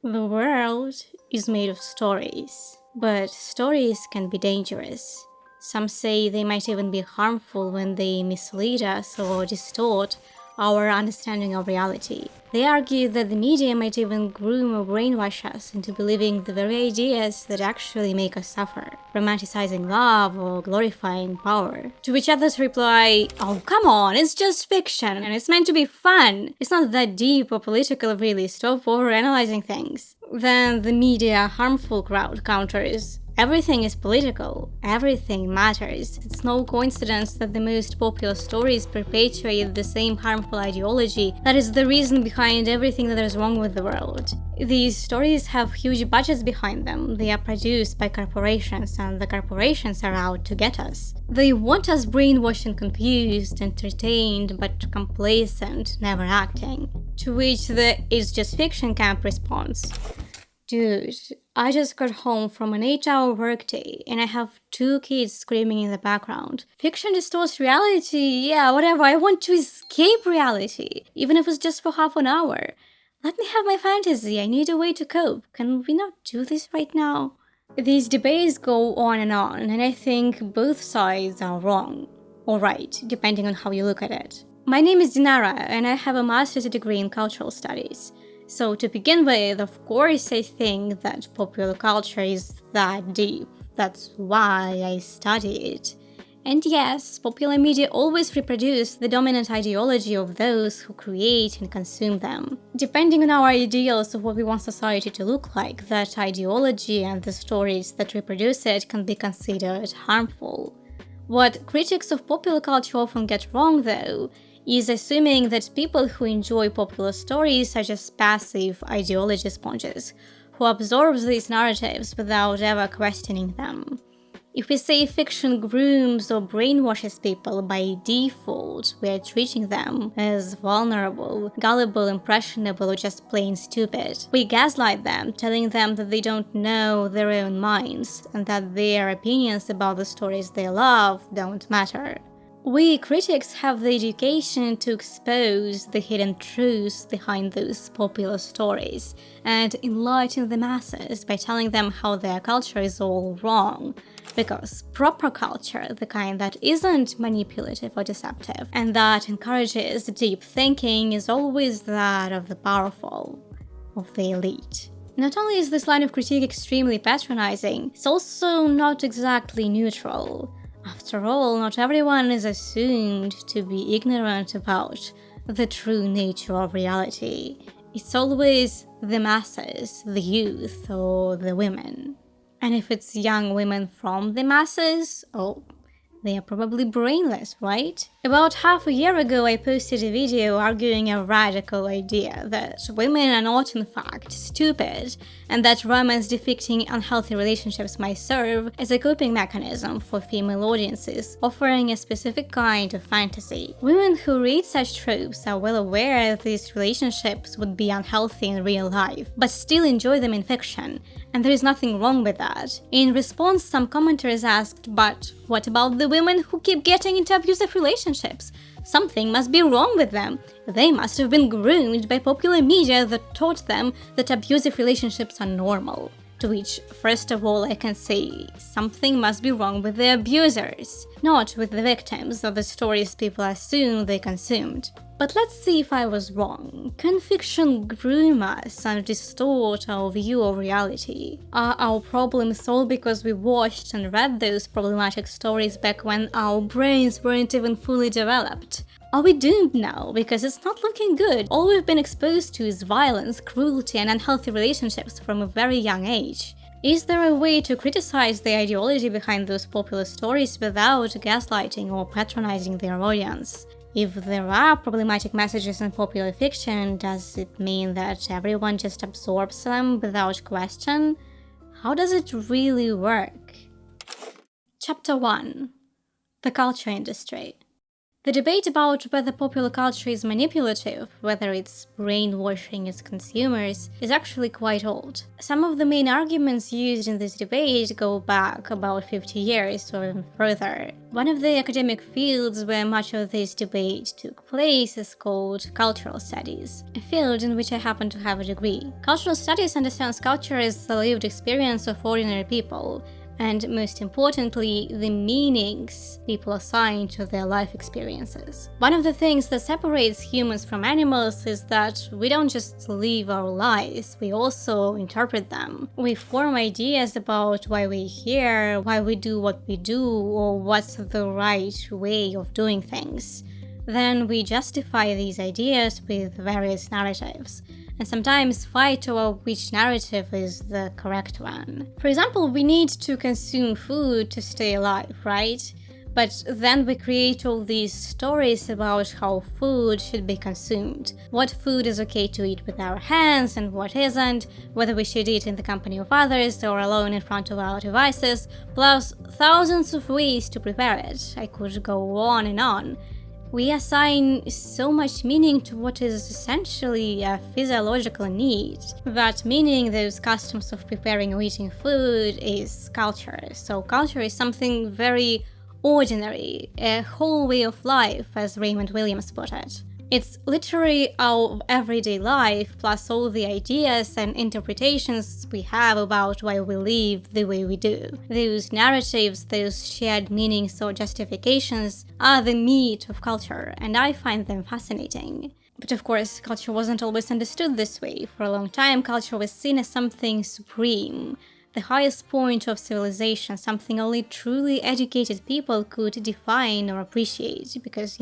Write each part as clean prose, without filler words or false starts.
The world is made of stories, but stories can be dangerous. Some say they might even be harmful when they mislead us or distort our understanding of reality. They argue that the media might even groom or brainwash us into believing the very ideas that actually make us suffer, romanticizing love or glorifying power. To which others reply, "Oh, come on, it's just fiction and it's meant to be fun. It's not that deep or political, really. Stop overanalyzing things." Then the media harmful crowd counters, "Everything is political. Everything matters. It's no coincidence that the most popular stories perpetuate the same harmful ideology that is the reason behind everything that is wrong with the world." These stories have huge budgets behind them. They are produced by corporations, and the corporations are out to get us. They want us brainwashed and confused, entertained, but complacent, never acting. To which the "it's just fiction" camp responds, "Dude, I just got home from an 8-hour workday and I have 2 kids screaming in the background. Fiction distorts reality, yeah, whatever, I want to escape reality, even if it's just for half an hour. Let me have my fantasy, I need a way to cope. Can we not do this right now?" These debates go on, and I think both sides are wrong. Or right, depending on how you look at it. My name is Dinara, and I have a master's degree in cultural studies. So to begin with, of course I think that popular culture is that deep. That's why I study it. And yes, popular media always reproduce the dominant ideology of those who create and consume them. Depending on our ideals of what we want society to look like, that ideology and the stories that reproduce it can be considered harmful. What critics of popular culture often get wrong, though, is assuming that people who enjoy popular stories are just passive ideology sponges, who absorb these narratives without ever questioning them. If we say fiction grooms or brainwashes people, by default, we are treating them as vulnerable, gullible, impressionable, or just plain stupid. We gaslight them, telling them that they don't know their own minds, and that their opinions about the stories they love don't matter. We critics have the education to expose the hidden truths behind those popular stories and enlighten the masses by telling them how their culture is all wrong. Because proper culture, the kind that isn't manipulative or deceptive, and that encourages deep thinking, is always that of the powerful, of the elite. Not only is this line of critique extremely patronizing, it's also not exactly neutral. After all, not everyone is assumed to be ignorant about the true nature of reality. It's always the masses, the youth, or the women. And if it's young women from the masses, oh, they are probably brainless, right? About half a year ago, I posted a video arguing a radical idea that women are not, in fact, stupid, and that romance depicting unhealthy relationships might serve as a coping mechanism for female audiences, offering a specific kind of fantasy. Women who read such tropes are well aware that these relationships would be unhealthy in real life, but still enjoy them in fiction, and there is nothing wrong with that. In response, some commenters asked, but what about the women who keep getting into abusive relationships? Something must be wrong with them. They must have been groomed by popular media that taught them that abusive relationships are normal. To which, first of all, I can say something must be wrong with the abusers, not with the victims of the stories people assume they consumed. But let's see if I was wrong. Can fiction groom us and distort our view of reality? Are our problems all because we watched and read those problematic stories back when our brains weren't even fully developed? Are we doomed now because it's not looking good? All we've been exposed to is violence, cruelty, and unhealthy relationships from a very young age. Is there a way to criticize the ideology behind those popular stories without gaslighting or patronizing their audience? If there are problematic messages in popular fiction, does it mean that everyone just absorbs them without question? How does it really work? Chapter 1. The Culture Industry. The debate about whether popular culture is manipulative, whether it's brainwashing its consumers, is actually quite old. Some of the main arguments used in this debate go back about 50 years or even further. One of the academic fields where much of this debate took place is called cultural studies, a field in which I happen to have a degree. Cultural studies understands culture as the lived experience of ordinary people, and most importantly, the meanings people assign to their life experiences. One of the things that separates humans from animals is that we don't just live our lives, we also interpret them. We form ideas about why we're here, why we do what we do, or what's the right way of doing things. Then we justify these ideas with various narratives, and sometimes fight over which narrative is the correct one. For example, we need to consume food to stay alive, right? But then we create all these stories about how food should be consumed, what food is okay to eat with our hands and what isn't, whether we should eat in the company of others or alone in front of our devices, plus thousands of ways to prepare it. I could go on and on. We assign so much meaning to what is essentially a physiological need. That meaning, those customs of preparing or eating food, is culture. So culture is something very ordinary, a whole way of life, as Raymond put it. It's literally our everyday life, plus all the ideas and interpretations we have about why we live the way we do. Those narratives, those shared meanings or justifications are the meat of culture, and I find them fascinating. But of course, culture wasn't always understood this way. For a long time, culture was seen as something supreme, the highest point of civilization, something only truly educated people could define or appreciate, because,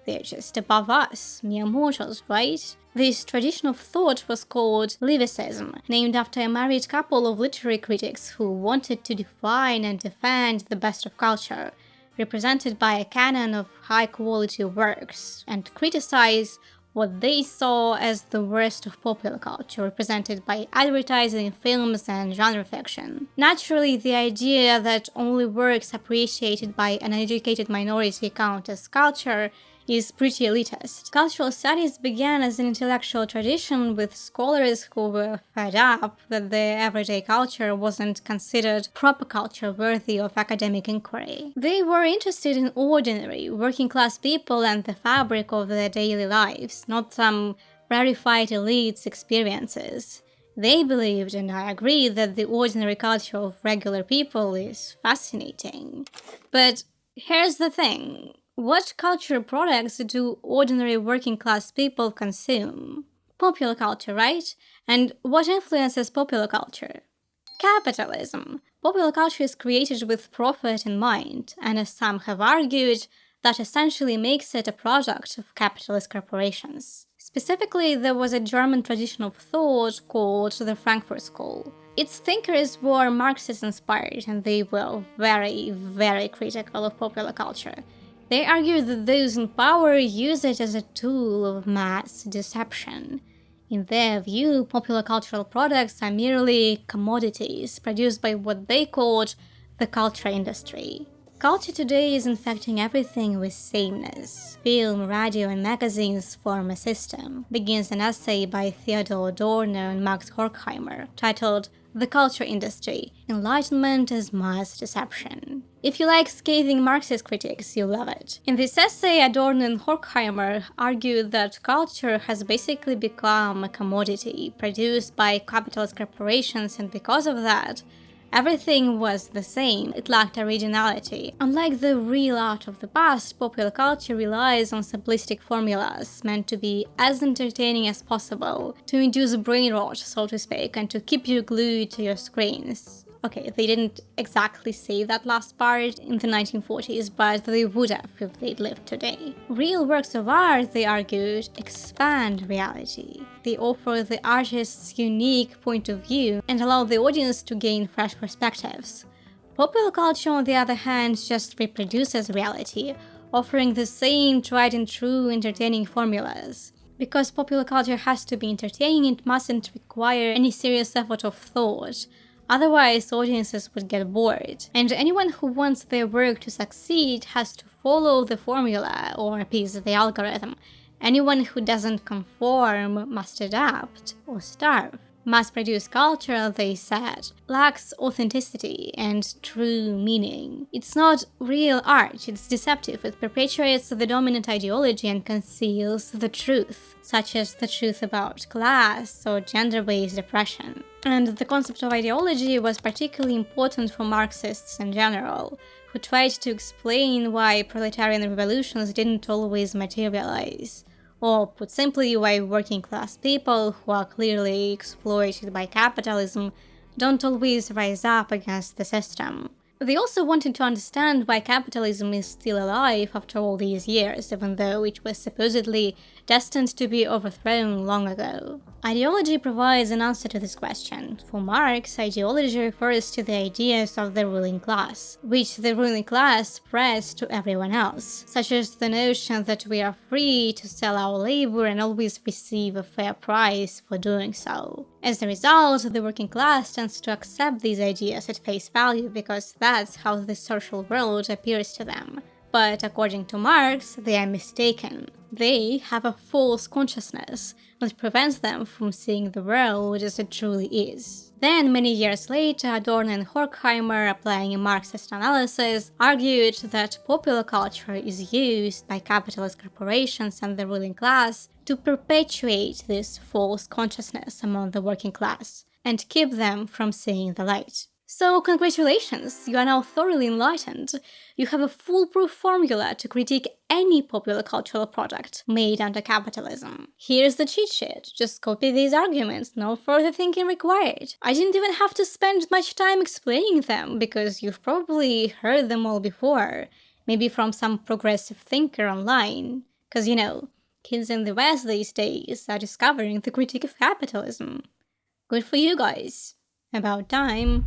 they're just above us, mere mortals, right? This tradition of thought was called lyricism, named after a married couple of literary critics who wanted to define and defend the best of culture, represented by a canon of high-quality works, and criticize what they saw as the worst of popular culture, represented by advertising, films, and genre fiction. Naturally, the idea that only works appreciated by an educated minority count as culture is pretty elitist. Cultural studies began as an intellectual tradition with scholars who were fed up that their everyday culture wasn't considered proper culture worthy of academic inquiry. They were interested in ordinary, working-class people and the fabric of their daily lives, not some rarefied elites' experiences. They believed, and I agree, that the ordinary culture of regular people is fascinating. But here's the thing. What cultural products do ordinary working-class people consume? Popular culture, right? And what influences popular culture? Capitalism. Popular culture is created with profit in mind, and as some have argued, that essentially makes it a product of capitalist corporations. Specifically, there was a German tradition of thought called the Frankfurt School. Its thinkers were Marxist-inspired, and they were very, very critical of popular culture. They argued that those in power use it as a tool of mass deception. In their view, popular cultural products are merely commodities produced by what they called the culture industry. Culture today is infecting everything with sameness. Film, radio, and magazines form a system, begins an essay by Theodor, Adorno, and Max Horkheimer, titled The Culture Industry, Enlightenment as Mass Deception. If you like scathing Marxist critics, you'll love it. In this essay, Adorno and Horkheimer argued that culture has basically become a commodity produced by capitalist corporations, and because of that, everything was the same. It lacked originality. Unlike the real art of the past, popular culture relies on simplistic formulas meant to be as entertaining as possible, to induce brain rot, so to speak, and to keep you glued to your screens. Okay, they didn't exactly say that last part in the 1940s, but they would have if they'd lived today. Real works of art, they argued, expand reality. They offer the artist's unique point of view and allow the audience to gain fresh perspectives. Popular culture, on the other hand, just reproduces reality, offering the same tried-and-true entertaining formulas. Because popular culture has to be entertaining, it mustn't require any serious effort of thought. Otherwise, audiences would get bored. And anyone who wants their work to succeed has to follow the formula or appease the algorithm. Anyone who doesn't conform must adapt or starve. Mass-produced culture, they said, lacks authenticity and true meaning. It's not real art, it's deceptive. It perpetuates the dominant ideology and conceals the truth, such as the truth about class or gender-based oppression. And the concept of ideology was particularly important for Marxists in general, who tried to explain why proletarian revolutions didn't always materialize. Or, put simply, why working-class people, who are clearly exploited by capitalism, don't always rise up against the system. They also wanted to understand why capitalism is still alive after all these years, even though it was supposedly destined to be overthrown long ago. Ideology provides an answer to this question. For Marx, ideology refers to the ideas of the ruling class, which the ruling class spreads to everyone else, such as the notion that we are free to sell our labor and always receive a fair price for doing so. As a result, the working class tends to accept these ideas at face value because that's how the social world appears to them. But according to Marx, they are mistaken. They have a false consciousness that prevents them from seeing the world as it truly is. Then, many years later, Adorno and Horkheimer, applying a Marxist analysis, argued that popular culture is used by capitalist corporations and the ruling class to perpetuate this false consciousness among the working class and keep them from seeing the light. So congratulations, you are now thoroughly enlightened. You have a foolproof formula to critique any popular cultural product made under capitalism. Here's the cheat sheet. Just copy these arguments, no further thinking required. I didn't even have to spend much time explaining them, because you've probably heard them all before. Maybe from some progressive thinker online. Because, you know, kids in the West these days are discovering the critique of capitalism. Good for you guys. About time.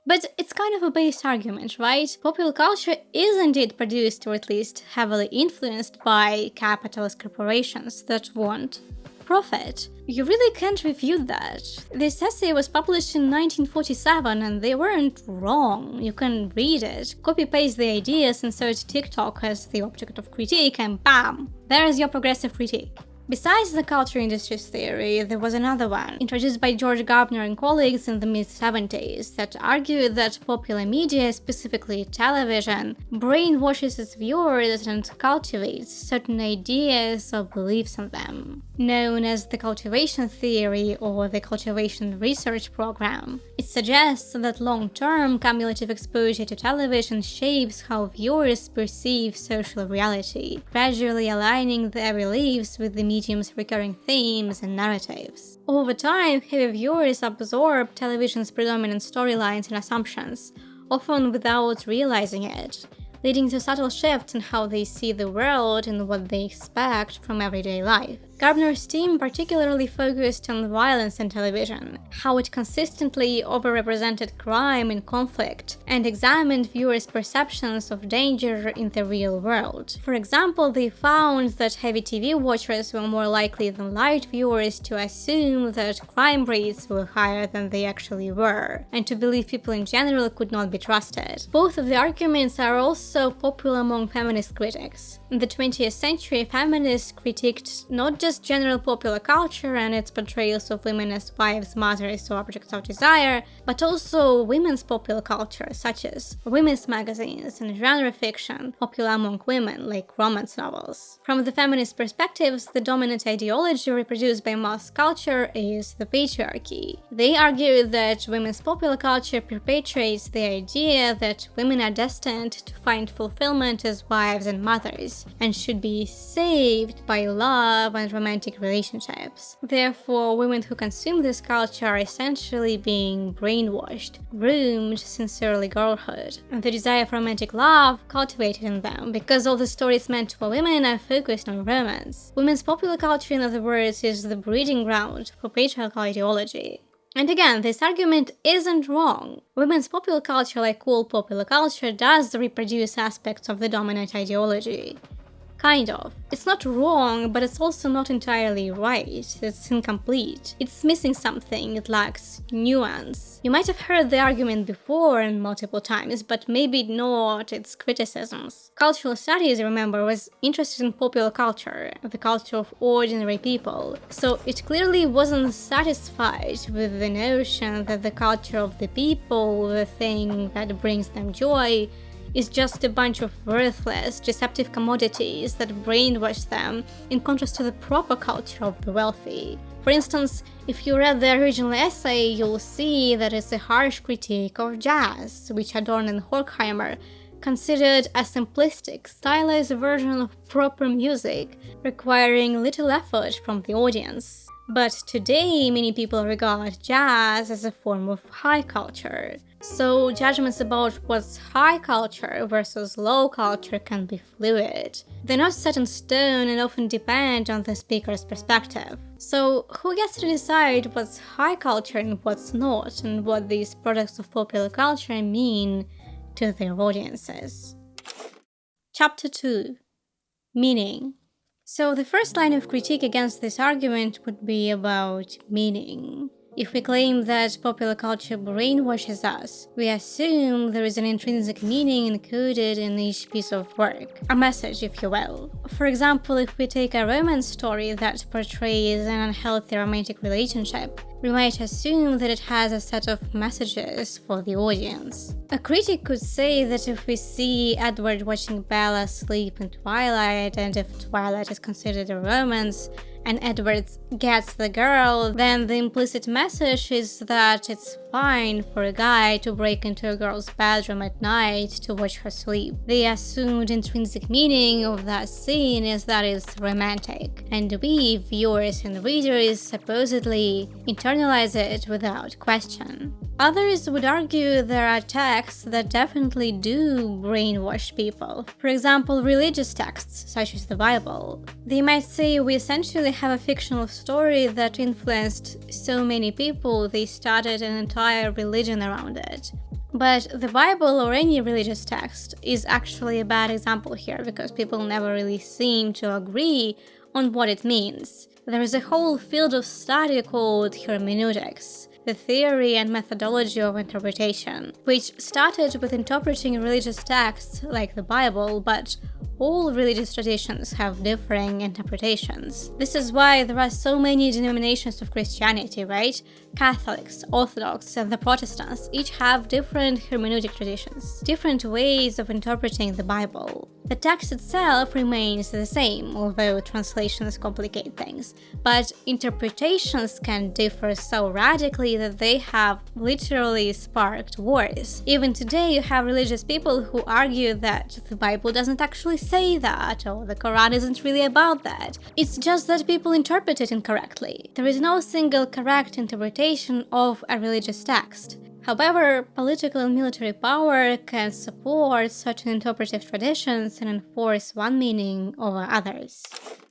But it's kind of a base argument, right? Popular culture is indeed produced, or at least heavily influenced, by capitalist corporations that want profit. You really can't refute that. This essay was published in 1947 and they weren't wrong. You can read it, copy-paste the ideas, insert TikTok as the object of critique, and bam! There's your progressive critique. Besides the culture industries theory, there was another one, introduced by George Gerbner and colleagues in the mid-70s, that argued that popular media, specifically television, brainwashes its viewers and cultivates certain ideas or beliefs in them, known as the cultivation theory or the cultivation research program. It suggests that long-term cumulative exposure to television shapes how viewers perceive social reality, gradually aligning their beliefs with the medium's recurring themes and narratives. Over time, heavy viewers absorb television's predominant storylines and assumptions, often without realizing it, leading to subtle shifts in how they see the world and what they expect from everyday life. Gerbner's team particularly focused on violence in television, how it consistently overrepresented crime and conflict, and examined viewers' perceptions of danger in the real world. For example, they found that heavy TV watchers were more likely than light viewers to assume that crime rates were higher than they actually were, and to believe people in general could not be trusted. Both of the arguments are also popular among feminist critics. In the 20th century, feminists critiqued not just general popular culture and its portrayals of women as wives, mothers, or objects of desire, but also women's popular culture, such as women's magazines and genre fiction popular among women, like romance novels. From the feminist perspectives, the dominant ideology reproduced by mass culture is the patriarchy. They argue that women's popular culture perpetuates the idea that women are destined to find fulfillment as wives and mothers, and should be saved by love and romantic relationships. Therefore, women who consume this culture are essentially being brainwashed, groomed since early girlhood, and the desire for romantic love cultivated in them, because all the stories meant for women are focused on romance. Women's popular culture, in other words, is the breeding ground for patriarchal ideology. And again, this argument isn't wrong. Women's popular culture, like all popular culture, does reproduce aspects of the dominant ideology. Kind of. It's not wrong, but it's also not entirely right. It's incomplete. It's missing something. It lacks nuance. You might have heard the argument before and multiple times, but maybe not its criticisms. Cultural studies, remember, was interested in popular culture, the culture of ordinary people. So it clearly wasn't satisfied with the notion that the culture of the people, the thing that brings them joy, is just a bunch of worthless, deceptive commodities that brainwash them, in contrast to the proper culture of the wealthy. For instance, if you read the original essay, you'll see that it's a harsh critique of jazz, which Adorno and Horkheimer considered a simplistic, stylized version of proper music, requiring little effort from the audience. But today, many people regard jazz as a form of high culture. So judgments about what's high culture versus low culture can be fluid. They're not set in stone and often depend on the speaker's perspective. So who gets to decide what's high culture and what's not, and what these products of popular culture mean to their audiences? Chapter 2. Meaning. So the first line of critique against this argument would be about meaning. If we claim that popular culture brainwashes us, we assume there is an intrinsic meaning encoded in each piece of work, a message, if you will. For example, if we take a romance story that portrays an unhealthy romantic relationship, we might assume that it has a set of messages for the audience. A critic could say that if we see Edward watching Bella sleep in Twilight, and if Twilight is considered a romance, and Edward gets the girl, then the implicit message is that it's fine for a guy to break into a girl's bedroom at night to watch her sleep. The assumed intrinsic meaning of that scene is that it's romantic, and we, viewers and readers, supposedly internalize it without question. Others would argue there are texts that definitely do brainwash people. For example, religious texts, such as the Bible. They might say we essentially have a fictional story that influenced so many people they started an entire religion around it. But the Bible or any religious text is actually a bad example here because people never really seem to agree on what it means. There is a whole field of study called hermeneutics, the theory and methodology of interpretation, which started with interpreting religious texts like the Bible, but all religious traditions have differing interpretations. This is why there are so many denominations of Christianity, right? Catholics, Orthodox, and the Protestants each have different hermeneutic traditions, different ways of interpreting the Bible. The text itself remains the same, although translations complicate things, but interpretations can differ so radically that they have literally sparked wars. Even today, you have religious people who argue that the Bible doesn't actually say that, or the Quran isn't really about that. It's just that people interpret it incorrectly. There is no single correct interpretation of a religious text. However, political and military power can support certain interpretive traditions and enforce one meaning over others.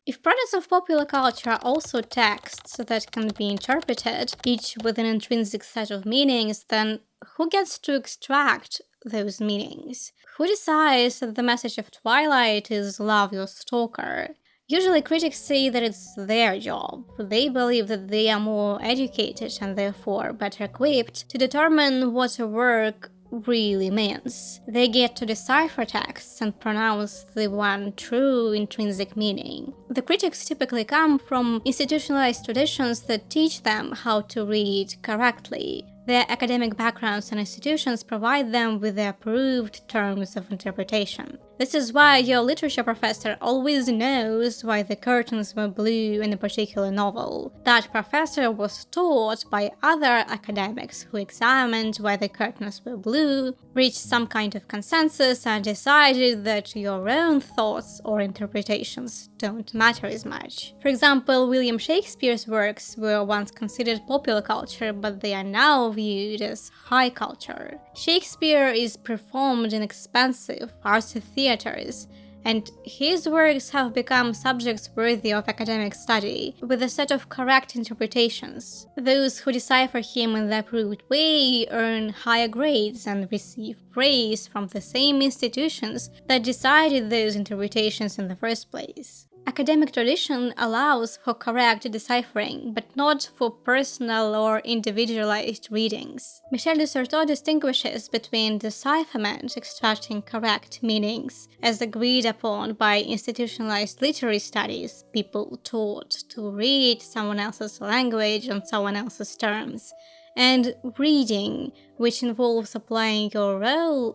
If products of popular culture are also texts that can be interpreted, each with an intrinsic set of meanings, then who gets to extract those meanings? Who decides that the message of Twilight is love your stalker? Usually critics say that it's their job. They believe that they are more educated and therefore better equipped to determine what a work really means. They get to decipher texts and pronounce the one true intrinsic meaning. The critics typically come from institutionalized traditions that teach them how to read correctly. Their academic backgrounds and institutions provide them with the approved terms of interpretation. This is why your literature professor always knows why the curtains were blue in a particular novel. That professor was taught by other academics who examined why the curtains were blue, reached some kind of consensus, and decided that your own thoughts or interpretations don't matter as much. For example, William Shakespeare's works were once considered popular culture, but they are now viewed as high culture. Shakespeare is performed in expensive, artsy theaters, and his works have become subjects worthy of academic study, with a set of correct interpretations. Those who decipher him in the approved way earn higher grades and receive praise from the same institutions that decided those interpretations in the first place. Academic tradition allows for correct deciphering, but not for personal or individualized readings. Michel de Certeau distinguishes between decipherment, extracting correct meanings, as agreed upon by institutionalized literary studies, people taught to read someone else's language on someone else's terms, and reading, which involves applying your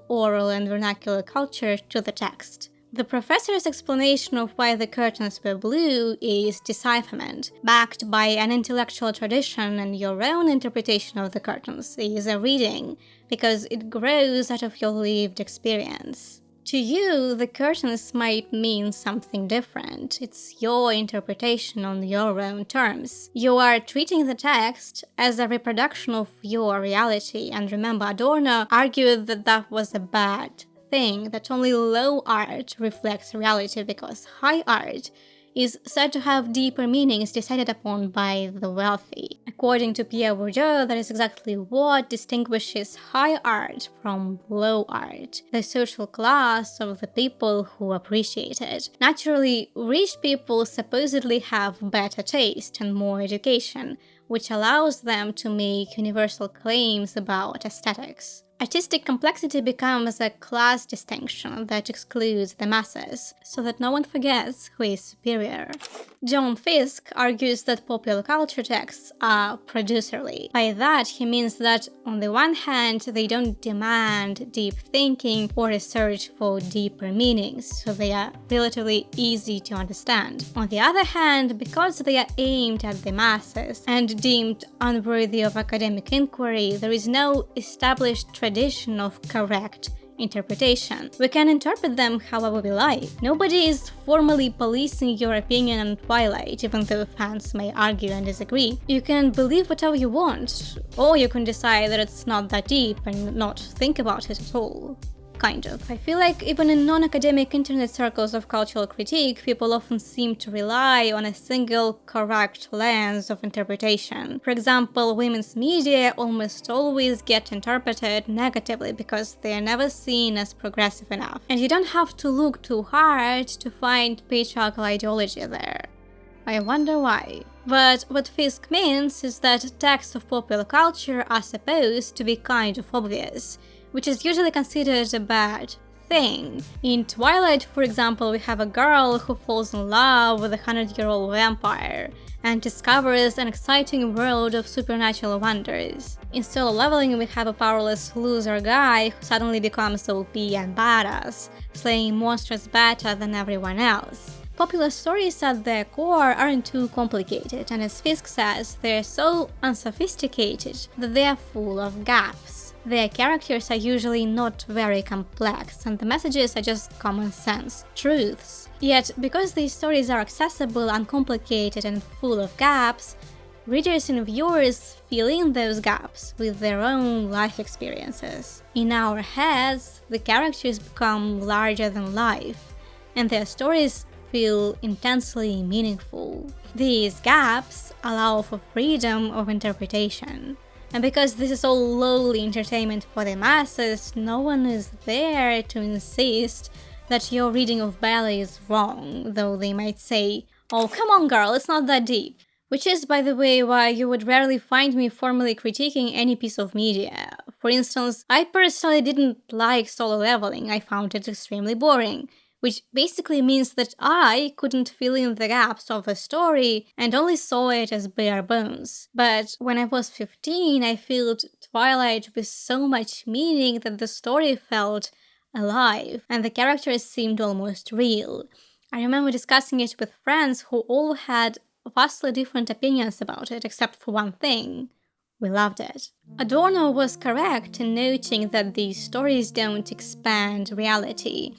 oral and vernacular culture to the text. The professor's explanation of why the curtains were blue is decipherment, backed by an intellectual tradition, and your own interpretation of the curtains is a reading, because it grows out of your lived experience. To you, the curtains might mean something different. It's your interpretation on your own terms. You are treating the text as a reproduction of your reality, and remember, Adorno argued that that was a bad thing, that only low art reflects reality because high art is said to have deeper meanings decided upon by the wealthy. According to Pierre Bourdieu, that is exactly what distinguishes high art from low art, the social class of the people who appreciate it. Naturally, rich people supposedly have better taste and more education, which allows them to make universal claims about aesthetics. Artistic complexity becomes a class distinction that excludes the masses, so that no one forgets who is superior. John Fiske argues that popular culture texts are producerly. By that, he means that, on the one hand, they don't demand deep thinking or a search for deeper meanings, so they are relatively easy to understand. On the other hand, because they are aimed at the masses and deemed unworthy of academic inquiry, there is no established tradition of correct interpretation. We can interpret them however we like. Nobody is formally policing your opinion on Twilight, even though fans may argue and disagree. You can believe whatever you want, or you can decide that it's not that deep and not think about it at all. Kind of. I feel like even in non-academic internet circles of cultural critique, people often seem to rely on a single correct lens of interpretation. For example, women's media almost always get interpreted negatively because they are never seen as progressive enough. And you don't have to look too hard to find patriarchal ideology there. I wonder why. But what Fiske means is that texts of popular culture are supposed to be kind of obvious, which is usually considered a bad thing. In Twilight, for example, we have a girl who falls in love with a 100-year-old vampire and discovers an exciting world of supernatural wonders. In Solo Leveling, we have a powerless loser guy who suddenly becomes OP and badass, slaying monsters better than everyone else. Popular stories at their core aren't too complicated, and as Fiske says, they're so unsophisticated that they are full of gaps. Their characters are usually not very complex, and the messages are just common sense truths. Yet, because these stories are accessible, uncomplicated, and full of gaps, readers and viewers fill in those gaps with their own life experiences. In our heads, the characters become larger than life, and their stories feel intensely meaningful. These gaps allow for freedom of interpretation. And because this is all lowly entertainment for the masses, no one is there to insist that your reading of ballet is wrong, though they might say, "Oh, come on girl, it's not that deep." Which is, by the way, why you would rarely find me formally critiquing any piece of media. For instance, I personally didn't like Solo Leveling, I found it extremely boring, which basically means that I couldn't fill in the gaps of a story and only saw it as bare bones. But when I was 15, I filled Twilight with so much meaning that the story felt alive, and the characters seemed almost real. I remember discussing it with friends who all had vastly different opinions about it, except for one thing. We loved it. Adorno was correct in noting that these stories don't expand reality.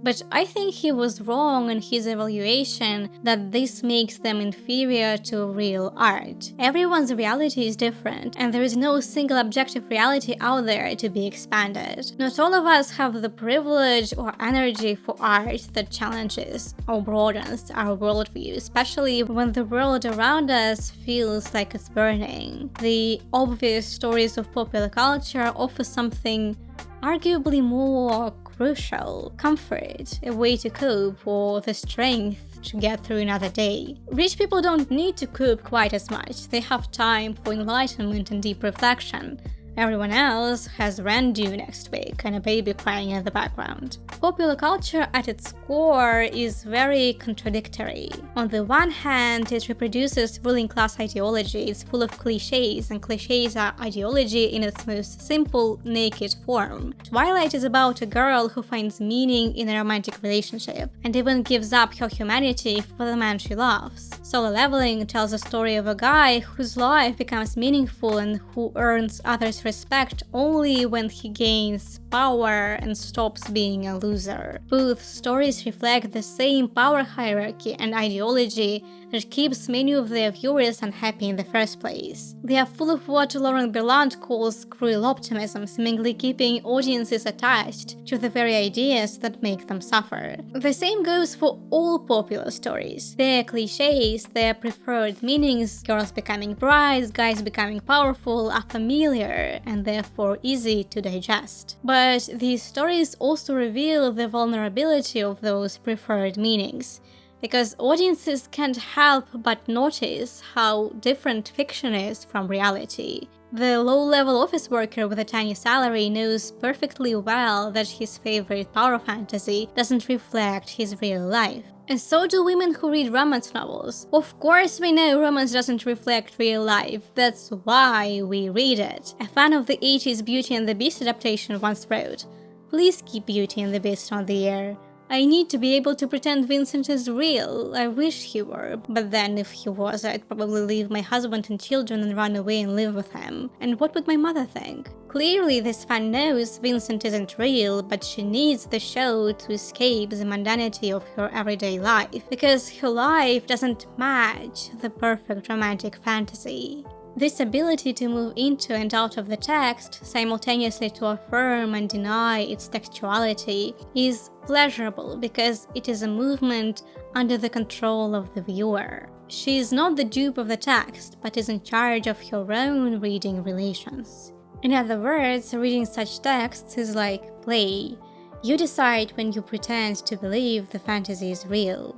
But I think he was wrong in his evaluation that this makes them inferior to real art. Everyone's reality is different, and there is no single objective reality out there to be expanded. Not all of us have the privilege or energy for art that challenges or broadens our worldview, especially when the world around us feels like it's burning. The obvious stories of popular culture offer something arguably more crucial: comfort, a way to cope, or the strength to get through another day. Rich people don't need to cope quite as much. They have time for enlightenment and deep reflection. Everyone else has rent due next week and a baby crying in the background. Popular culture at its core is very contradictory. On the one hand, it reproduces ruling class ideology. It's full of cliches, and cliches are ideology in its most simple, naked form. Twilight is about a girl who finds meaning in a romantic relationship and even gives up her humanity for the man she loves. Solo Leveling tells a story of a guy whose life becomes meaningful and who earns others' respect only when he gains power and stops being a loser. Both stories reflect the same power hierarchy and ideology that keeps many of their viewers unhappy in the first place. They are full of what Berlant calls cruel optimism, seemingly keeping audiences attached to the very ideas that make them suffer. The same goes for all popular stories. Their cliches, their preferred meanings, girls becoming brides, guys becoming powerful, are familiar and therefore easy to digest. But these stories also reveal the vulnerability of those preferred meanings, because audiences can't help but notice how different fiction is from reality. The low-level office worker with a tiny salary knows perfectly well that his favorite power fantasy doesn't reflect his real life. And so do women who read romance novels. Of course we know romance doesn't reflect real life, that's why we read it. A fan of the 80s Beauty and the Beast adaptation once wrote, "Please keep Beauty and the Beast on the air. I need to be able to pretend Vincent is real. I wish he were, but then if he was, I'd probably leave my husband and children and run away and live with him. And what would my mother think?" Clearly, this fan knows Vincent isn't real, but she needs the show to escape the mundanity of her everyday life, because her life doesn't match the perfect romantic fantasy. This ability to move into and out of the text, simultaneously to affirm and deny its textuality, is pleasurable because it is a movement under the control of the viewer. She is not the dupe of the text, but is in charge of her own reading relations. In other words, reading such texts is like play. You decide when you pretend to believe the fantasy is real.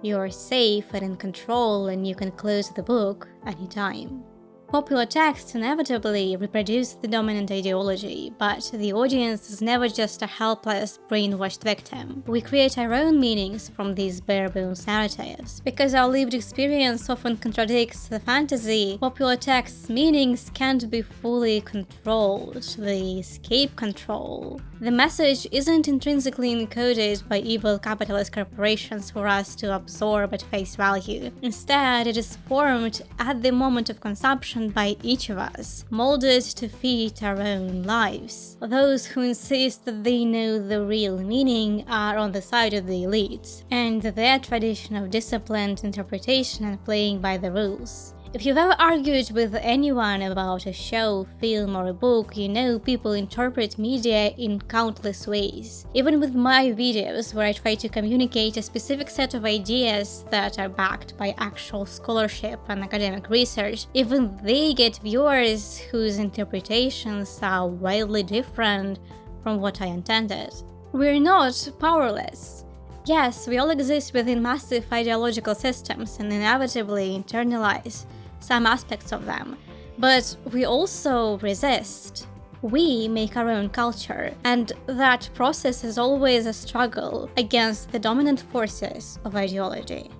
You are safe and in control, and you can close the book anytime. Popular texts inevitably reproduce the dominant ideology, but the audience is never just a helpless, brainwashed victim. We create our own meanings from these bare-bones narratives. Because our lived experience often contradicts the fantasy, popular texts' meanings can't be fully controlled. They escape control. The message isn't intrinsically encoded by evil capitalist corporations for us to absorb at face value. Instead, it is formed at the moment of consumption by each of us, molded to fit our own lives. Those who insist that they know the real meaning are on the side of the elites, and their tradition of disciplined interpretation and playing by the rules. If you've ever argued with anyone about a show, film, or a book, you know people interpret media in countless ways. Even with my videos, where I try to communicate a specific set of ideas that are backed by actual scholarship and academic research, even they get viewers whose interpretations are wildly different from what I intended. We're not powerless. Yes, we all exist within massive ideological systems and inevitably internalize some aspects of them, but we also resist. We make our own culture, and that process is always a struggle against the dominant forces of ideology.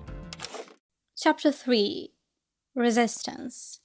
Chapter 3: Resistance.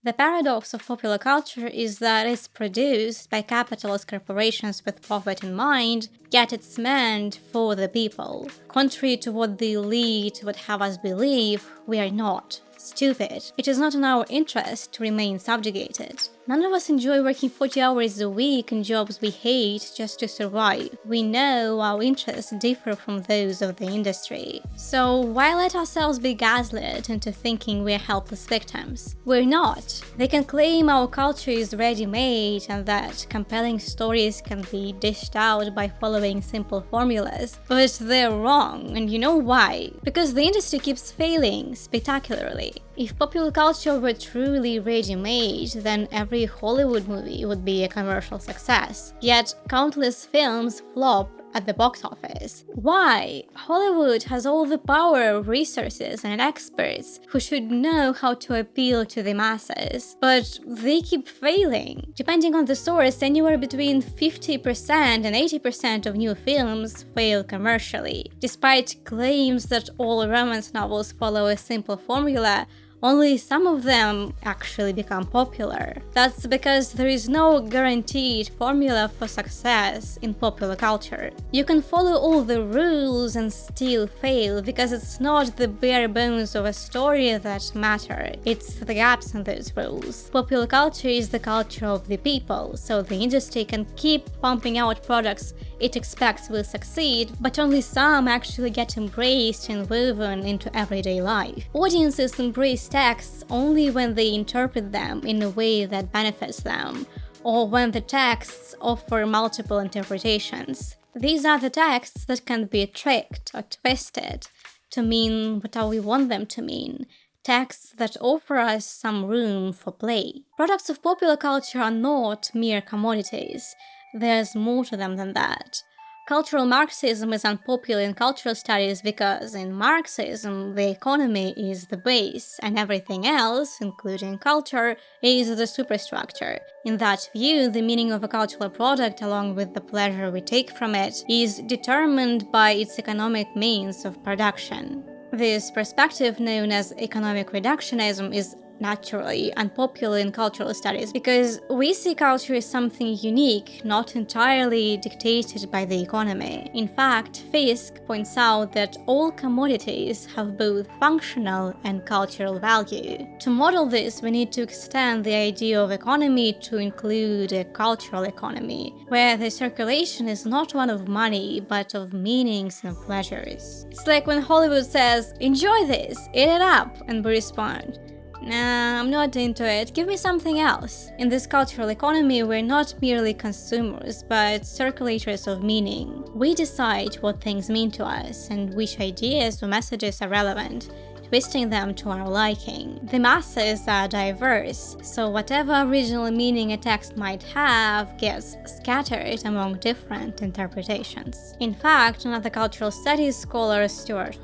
The paradox of popular culture is that it's produced by capitalist corporations with profit in mind, yet it's meant for the people. Contrary to what the elite would have us believe, we are not stupid. It is not in our interest to remain subjugated. None of us enjoy working 40 hours a week in jobs we hate just to survive. We know our interests differ from those of the industry. So why let ourselves be gaslit into thinking we're helpless victims? We're not. They can claim our culture is ready-made and that compelling stories can be dished out by following simple formulas, but they're wrong, and you know why? Because the industry keeps failing spectacularly. If popular culture were truly ready-made, then every Hollywood movie would be a commercial success. Yet countless films flop at the box office. Why? Hollywood has all the power, resources, and experts who should know how to appeal to the masses, but they keep failing. Depending on the source, anywhere between 50% and 80% of new films fail commercially. Despite claims that all romance novels follow a simple formula, only some of them actually become popular. That's because there is no guaranteed formula for success in popular culture. You can follow all the rules and still fail because it's not the bare bones of a story that matter, it's the gaps in those rules. Popular culture is the culture of the people, so the industry can keep pumping out products it expects will succeed, but only some actually get embraced and woven into everyday life. Audiences embrace texts only when they interpret them in a way that benefits them, or when the texts offer multiple interpretations. These are the texts that can be tricked or twisted to mean what we want them to mean. Texts that offer us some room for play. Products of popular culture are not mere commodities. There's more to them than that. Cultural Marxism is unpopular in cultural studies because in Marxism, the economy is the base, and everything else, including culture, is the superstructure. In that view, the meaning of a cultural product, along with the pleasure we take from it, is determined by its economic means of production. This perspective, known as economic reductionism, is naturally unpopular in cultural studies because we see culture as something unique, not entirely dictated by the economy. In fact, Fiske points out that all commodities have both functional and cultural value. To model this, we need to extend the idea of economy to include a cultural economy, where the circulation is not one of money, but of meanings and pleasures. It's like when Hollywood says, "Enjoy this, eat it up," and we respond, "Nah, I'm not into it, give me something else." In this cultural economy, we're not merely consumers, but circulators of meaning. We decide what things mean to us and which ideas or messages are relevant, twisting them to our liking. The masses are diverse, so whatever original meaning a text might have gets scattered among different interpretations. In fact, another cultural studies scholar, Stuart,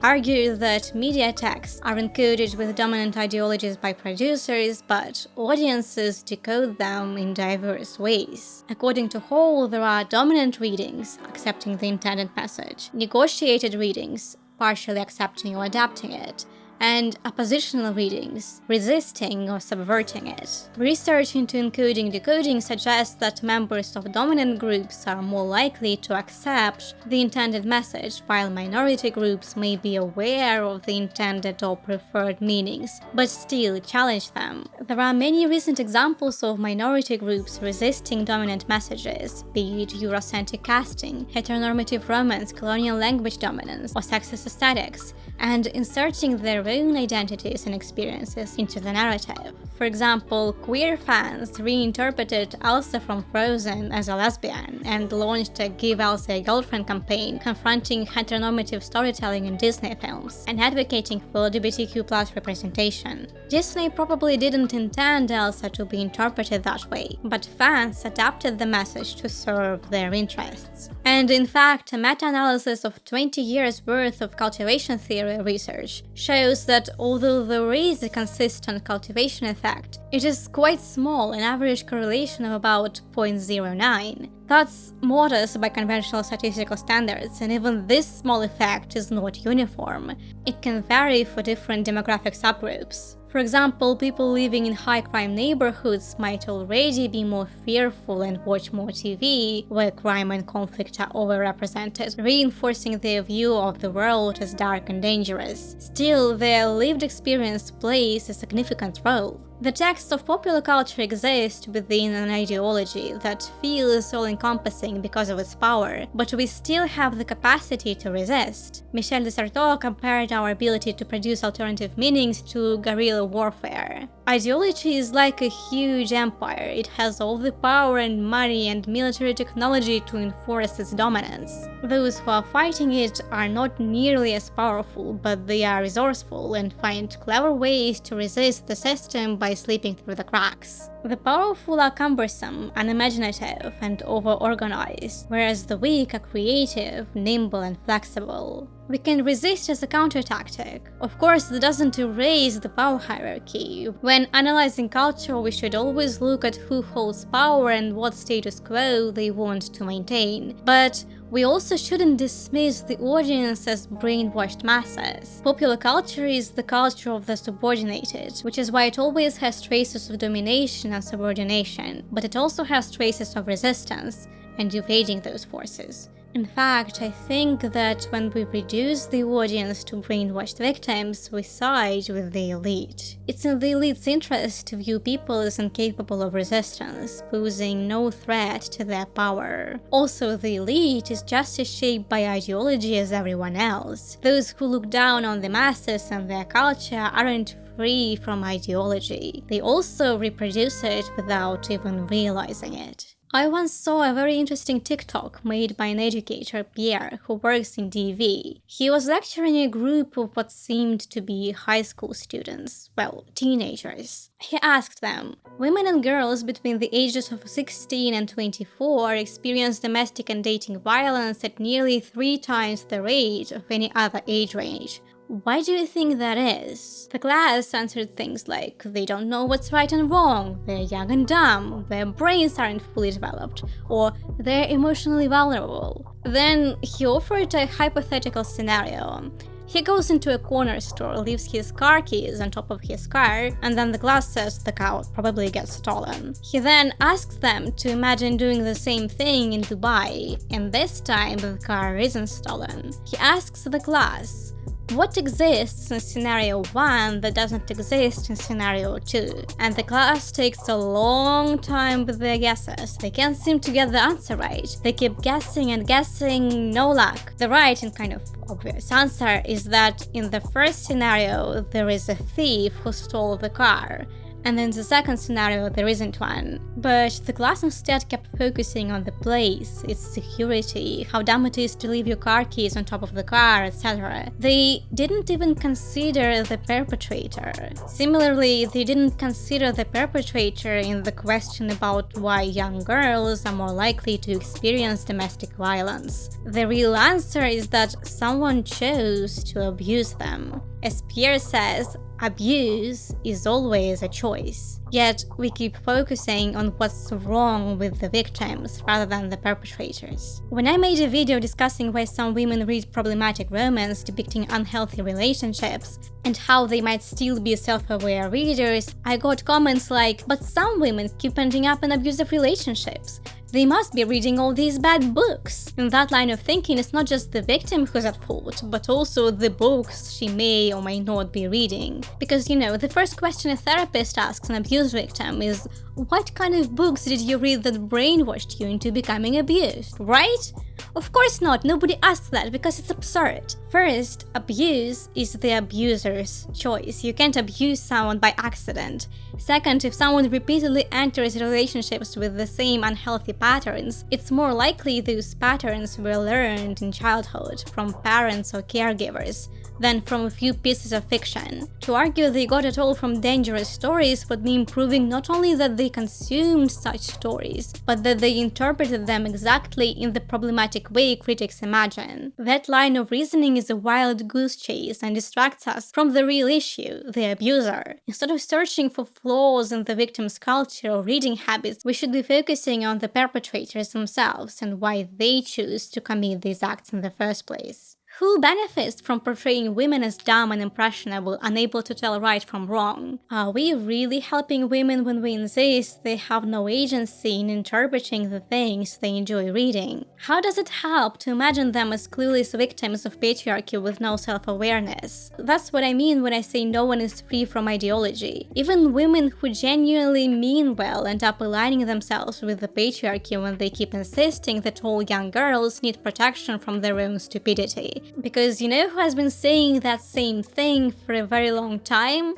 argued that media texts are encoded with dominant ideologies by producers, but audiences decode them in diverse ways. According to Hall, there are dominant readings, accepting the intended message, negotiated readings, partially accepting or adapting it, and oppositional readings, resisting or subverting it. Research into encoding decoding suggests that members of dominant groups are more likely to accept the intended message, while minority groups may be aware of the intended or preferred meanings, but still challenge them. There are many recent examples of minority groups resisting dominant messages, be it Eurocentric casting, heteronormative romance, colonial language dominance, or sexist aesthetics, and inserting their own identities and experiences into the narrative. For example, queer fans reinterpreted Elsa from Frozen as a lesbian and launched a Give Elsa a Girlfriend campaign confronting heteronormative storytelling in Disney films and advocating for LGBTQ+ representation. Disney probably didn't intend Elsa to be interpreted that way, but fans adapted the message to serve their interests. And in fact, a meta-analysis of 20 years worth of cultivation theory research shows that although there is a consistent cultivation effect, it is quite small, an average correlation of about 0.09. That's modest by conventional statistical standards, and even this small effect is not uniform. It can vary for different demographic subgroups. For example, people living in high-crime neighborhoods might already be more fearful and watch more TV, where crime and conflict are overrepresented, reinforcing their view of the world as dark and dangerous. Still, their lived experience plays a significant role. The texts of popular culture exist within an ideology that feels all-encompassing because of its power, but we still have the capacity to resist. Michel de Certeau compared our ability to produce alternative meanings to guerrilla warfare. Ideology is like a huge empire. It has all the power and money and military technology to enforce its dominance. Those who are fighting it are not nearly as powerful, but they are resourceful and find clever ways to resist the system by slipping through the cracks. The powerful are cumbersome, unimaginative, and over-organized, whereas the weak are creative, nimble, and flexible. We can resist as a counter-tactic. Of course, that doesn't erase the power hierarchy. When analyzing culture, we should always look at who holds power and what status quo they want to maintain. But we also shouldn't dismiss the audience as brainwashed masses. Popular culture is the culture of the subordinated, which is why it always has traces of domination and subordination, but it also has traces of resistance and evading those forces. In fact, I think that when we reduce the audience to brainwashed victims, we side with the elite. It's in the elite's interest to view people as incapable of resistance, posing no threat to their power. Also, the elite is just as shaped by ideology as everyone else. Those who look down on the masses and their culture aren't free from ideology. They also reproduce it without even realizing it. I once saw a very interesting TikTok made by an educator, Pierre, who works in DV. He was lecturing a group of what seemed to be high school students, well, teenagers. He asked them, women and girls between the ages of 16 and 24 experience domestic and dating violence at nearly 3 times the rate of any other age range. Why do you think that is? The class answered things like, they don't know what's right and wrong, they're young and dumb, their brains aren't fully developed, or they're emotionally vulnerable. Then he offered a hypothetical scenario. He goes into a corner store, leaves his car keys on top of his car, and then the glass says the car probably gets stolen. He then asks them to imagine doing the same thing in Dubai, and this time the car isn't stolen. He asks the glass, what exists in scenario 1 that doesn't exist in scenario 2? And the class takes a long time with their guesses. They can't seem to get the answer right. They keep guessing and guessing, no luck. The right and kind of obvious answer is that in the first scenario there is a thief who stole the car, and in the second scenario there isn't one. But the class instead kept focusing on the place, its security, how dumb it is to leave your car keys on top of the car, etc. They didn't even consider the perpetrator. Similarly, they didn't consider the perpetrator in the question about why young girls are more likely to experience domestic violence. The real answer is that someone chose to abuse them. As Pierre says, abuse is always a choice. Yet we keep focusing on what's wrong with the victims rather than the perpetrators. When I made a video discussing why some women read problematic romance depicting unhealthy relationships and how they might still be self-aware readers, I got comments like, but some women keep ending up in abusive relationships. They must be reading all these bad books. In that line of thinking, it's not just the victim who's at fault, but also the books she may or may not be reading. Because, the first question a therapist asks an abuse victim is, what kind of books did you read that brainwashed you into becoming abused, right? Of course not, nobody asks that because it's absurd. First, abuse is the abuser's choice. You can't abuse someone by accident. Second, if someone repeatedly enters relationships with the same unhealthy patterns, it's more likely those patterns were learned in childhood from parents or caregivers than from a few pieces of fiction. To argue they got it all from dangerous stories would mean proving not only that they consumed such stories, but that they interpreted them exactly in the problematic way critics imagine. That line of reasoning is a wild goose chase and distracts us from the real issue, the abuser. Instead of searching for flaws in the victim's culture or reading habits, we should be focusing on the perpetrators themselves and why they choose to commit these acts in the first place. Who benefits from portraying women as dumb and impressionable, unable to tell right from wrong? Are we really helping women when we insist they have no agency in interpreting the things they enjoy reading? How does it help to imagine them as clueless victims of patriarchy with no self-awareness? That's what I mean when I say no one is free from ideology. Even women who genuinely mean well end up aligning themselves with the patriarchy when they keep insisting that all young girls need protection from their own stupidity. Because you know who has been saying that same thing for a very long time?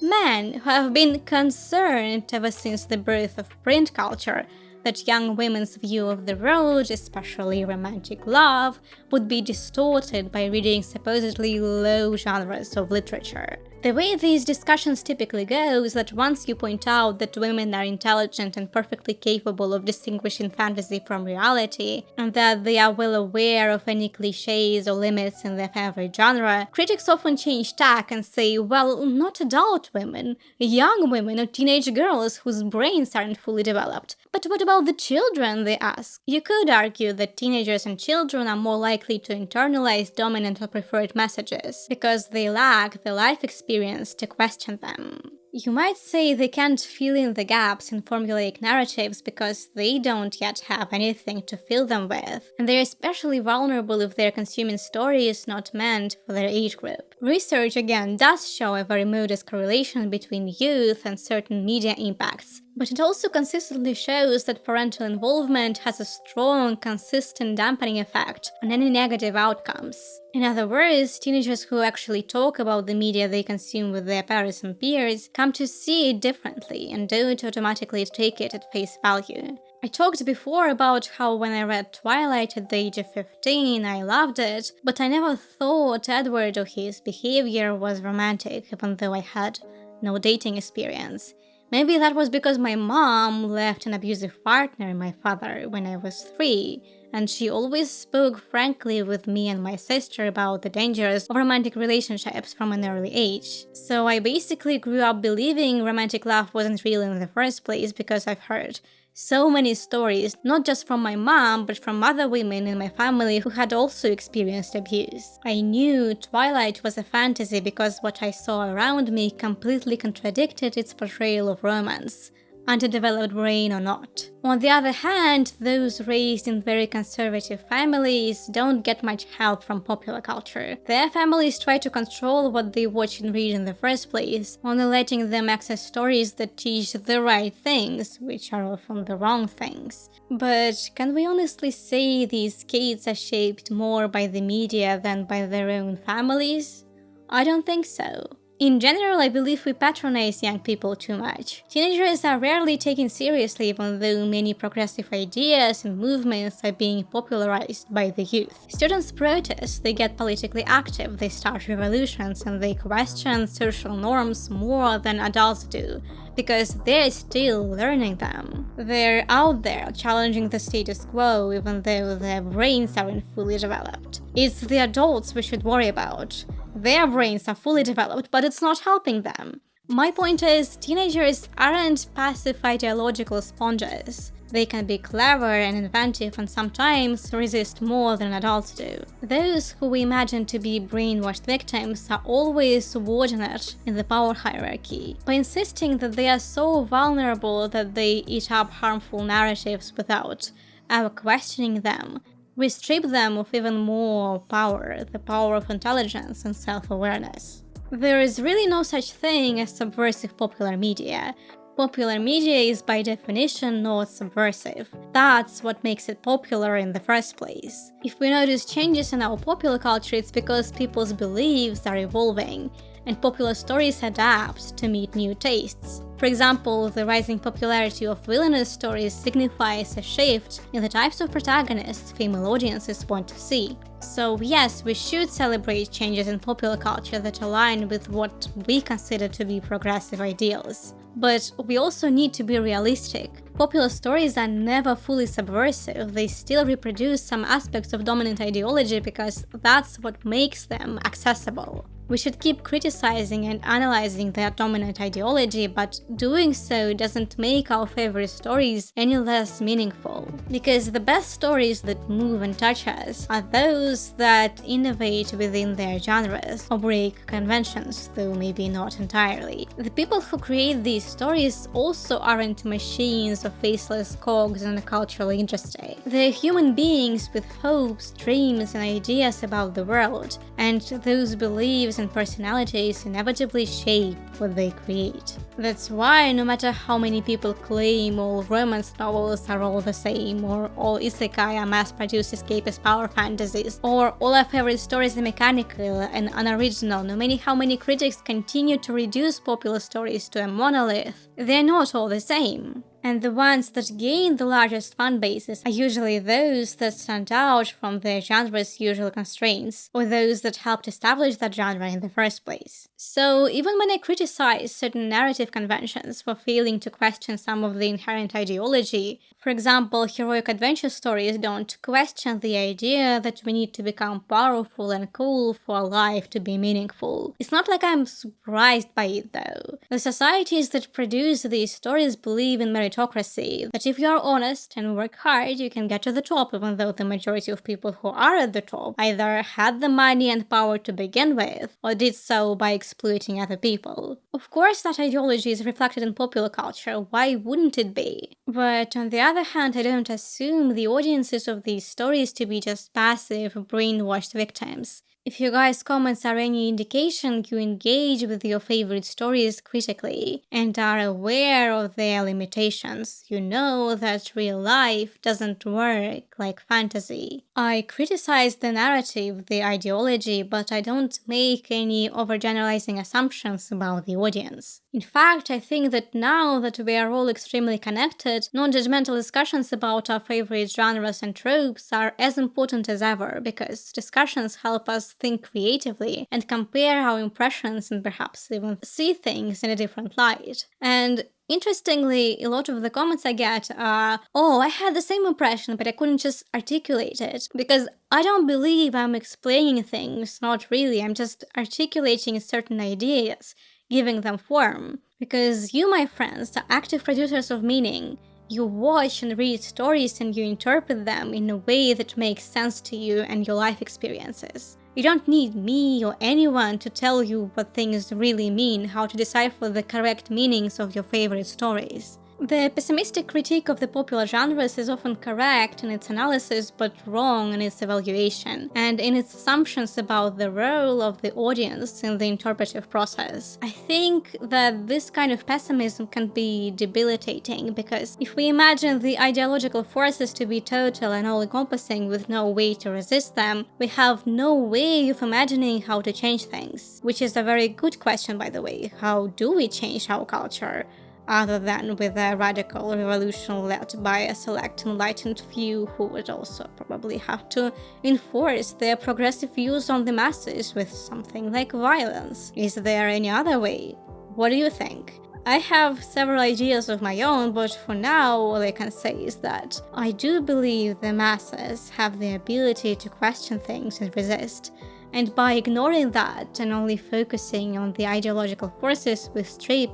Men who have been concerned ever since the birth of print culture that young women's view of the world, especially romantic love, would be distorted by reading supposedly low genres of literature. The way these discussions typically go is that once you point out that women are intelligent and perfectly capable of distinguishing fantasy from reality, and that they are well aware of any cliches or limits in their favorite genre, critics often change tack and say, well, not adult women, young women or teenage girls whose brains aren't fully developed. But what about the children, they ask? You could argue that teenagers and children are more likely to internalize dominant or preferred messages, because they lack the life experience to question them. You might say they can't fill in the gaps in formulaic narratives because they don't yet have anything to fill them with, and they're especially vulnerable if they're consuming stories not meant for their age group. Research, again, does show a very modest correlation between youth and certain media impacts, but it also consistently shows that parental involvement has a strong, consistent dampening effect on any negative outcomes. In other words, teenagers who actually talk about the media they consume with their parents and peers come to see it differently and don't automatically take it at face value. I talked before about how when I read Twilight at the age of 15, I loved it, but I never thought Edward or his behavior was romantic, even though I had no dating experience. Maybe that was because my mom left an abusive partner, my father, when I was 3, and she always spoke frankly with me and my sister about the dangers of romantic relationships from an early age. So I basically grew up believing romantic love wasn't real in the first place because I've heard so many stories, not just from my mom, but from other women in my family who had also experienced abuse. I knew Twilight was a fantasy because what I saw around me completely contradicted its portrayal of romance, underdeveloped brain or not. On the other hand, those raised in very conservative families don't get much help from popular culture. Their families try to control what they watch and read in the first place, only letting them access stories that teach the right things, which are often the wrong things. But can we honestly say these kids are shaped more by the media than by their own families? I don't think so. In general, I believe we patronize young people too much. Teenagers are rarely taken seriously, even though many progressive ideas and movements are being popularized by the youth. Students protest, they get politically active, they start revolutions, and they question social norms more than adults do, because they're still learning them. They're out there challenging the status quo, even though their brains aren't fully developed. It's the adults we should worry about. Their brains are fully developed, but it's not helping them. My point is, teenagers aren't passive ideological sponges. They can be clever and inventive and sometimes resist more than adults do. Those who we imagine to be brainwashed victims are always subordinate in the power hierarchy. By insisting that they are so vulnerable that they eat up harmful narratives without ever questioning them, we strip them of even more power, the power of intelligence and self-awareness. There is really no such thing as subversive popular media. Popular media is by definition not subversive. That's what makes it popular in the first place. If we notice changes in our popular culture, it's because people's beliefs are evolving, and popular stories adapt to meet new tastes. For example, the rising popularity of villainous stories signifies a shift in the types of protagonists female audiences want to see. So yes, we should celebrate changes in popular culture that align with what we consider to be progressive ideals. But we also need to be realistic. Popular stories are never fully subversive, they still reproduce some aspects of dominant ideology because that's what makes them accessible. We should keep criticizing and analyzing their dominant ideology, but doing so doesn't make our favorite stories any less meaningful. Because the best stories that move and touch us are those that innovate within their genres or break conventions, though maybe not entirely. The people who create these stories also aren't machines or faceless cogs in a cultural industry. They're human beings with hopes, dreams, and ideas about the world, and those beliefs and personalities inevitably shape what they create. That's why no matter how many people claim all romance novels are all the same, or all isekai are mass-produced escapist power fantasies, or all our favorite stories are mechanical and unoriginal, no matter how many critics continue to reduce popular stories to a monolith, they're not all the same. And the ones that gain the largest fan bases are usually those that stand out from their genre's usual constraints, or those that helped establish that genre in the first place. So even when I criticize certain narrative conventions for failing to question some of the inherent ideology, for example, heroic adventure stories don't question the idea that we need to become powerful and cool for life to be meaningful. It's not like I'm surprised by it though. The societies that produce these stories believe in meritocracy, that if you are honest and work hard, you can get to the top, even though the majority of people who are at the top either had the money and power to begin with, or did so by exploiting other people. Of course, that ideology is reflected in popular culture, why wouldn't it be? But on the other hand, I don't assume the audiences of these stories to be just passive, brainwashed victims. If you guys' comments are any indication, you engage with your favorite stories critically and are aware of their limitations. You know that real life doesn't work like fantasy. I criticize the narrative, the ideology, but I don't make any overgeneralizing assumptions about the audience. In fact, I think that now that we are all extremely connected, non-judgmental discussions about our favorite genres and tropes are as important as ever, because discussions help us think creatively and compare our impressions and perhaps even see things in a different light. And interestingly, a lot of the comments I get are, "Oh, I had the same impression, but I couldn't just articulate it." Because I don't believe I'm explaining things, not really, I'm just articulating certain ideas, giving them form. Because you, my friends, are active producers of meaning. You watch and read stories and you interpret them in a way that makes sense to you and your life experiences. You don't need me or anyone to tell you what things really mean, how to decipher the correct meanings of your favorite stories. The pessimistic critique of the popular genres is often correct in its analysis but wrong in its evaluation, and in its assumptions about the role of the audience in the interpretive process. I think that this kind of pessimism can be debilitating, because if we imagine the ideological forces to be total and all-encompassing with no way to resist them, we have no way of imagining how to change things. Which is a very good question, by the way. How do we change our culture? Other than with a radical revolution led by a select enlightened few who would also probably have to enforce their progressive views on the masses with something like violence. Is there any other way? What do you think? I have several ideas of my own, but for now all I can say is that I do believe the masses have the ability to question things and resist. And by ignoring that and only focusing on the ideological forces we strip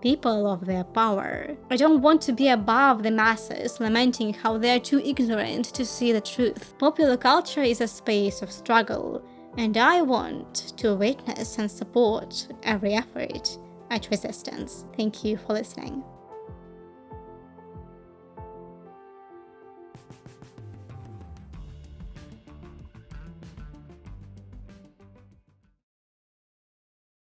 people of their power. I don't want to be above the masses, lamenting how they are too ignorant to see the truth. Popular culture is a space of struggle, and I want to witness and support every effort at resistance. Thank you for listening.